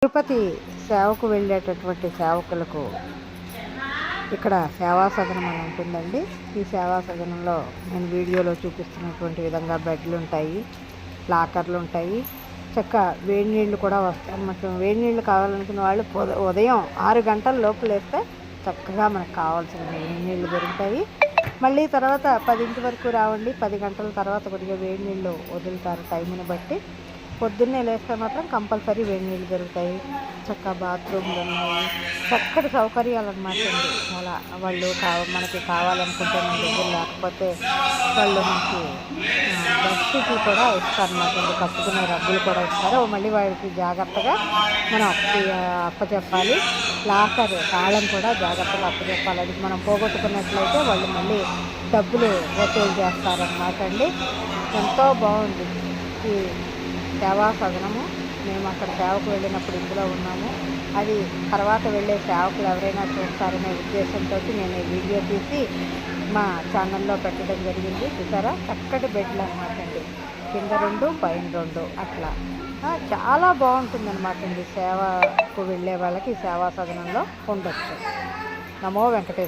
తిరుపతి సేవకు వెళ్ళేటటువంటి సేవకులకు ఇక్కడ సేవా సదనం అని ఉంటుందండి. ఈ సేవా సదనంలో నేను వీడియోలో చూపిస్తున్నటువంటి విధంగా బెడ్లు ఉంటాయి, లాకర్లు ఉంటాయి, వేడి నీళ్ళు కూడా వస్తాయి అన్నమాట. వేడి నీళ్ళు కావాలనుకున్న వాళ్ళు ఉదయం 6 గంటల లోపు లేస్తే చక్కగా మనకు కావాల్సిన వేడి నీళ్ళు దొరుకుతాయి. మళ్ళీ తర్వాత 10 వరకు రావండి. 10 గంటల తర్వాత కొద్దిగా వేడి నీళ్ళు వదులుతారు టైంని బట్టి. పొద్దున్నే లేస్తే మాత్రం కంపల్సరీ వేడి నీళ్ళు దొరుకుతాయి. బాత్రూమ్లు ఉన్నాయి, చక్కటి సౌకర్యాలు అన్నమాట అండి. చాలా వాళ్ళు మనకి కావాలనుకుంటే మన దగ్గర లేకపోతే వాళ్ళు మనకి బెడ్షీట్లు కూడా ఇస్తారన్నమాట అండి. కప్పుకునే రగ్గులు కూడా ఇస్తారు. మళ్ళీ వాడికి జాగ్రత్తగా మనం అప్పచెప్పాలి. లాకర్ తాళం కూడా జాగ్రత్తగా అప్పచెప్పాలి. అది మనం పోగొట్టుకున్నట్లయితే వాళ్ళు మళ్ళీ డబ్బులు వసూలు చేస్తారన్నమాట అండి. ఎంతో బాగుంది ఈ సేవా సదనము. మేము అక్కడ సేవకు వెళ్ళినప్పుడు ఇందులో ఉన్నాము. అది తర్వాత వెళ్ళే సేవకులు ఎవరైనా చూస్తారనే ఉద్దేశంతో నేను ఈ వీడియో తీసి మా ఛానల్లో పెట్టడం జరిగింది. చూసారా, చక్కటి బెడ్లు అన్నమాట అండి. కింద 2 పైన 2 అట్లా చాలా బాగుంటుంది అన్నమాట అండి. సేవకు వెళ్ళే వాళ్ళకి సేవా సదనంలో ఉండొచ్చు. నమో వెంకటేశ్వర.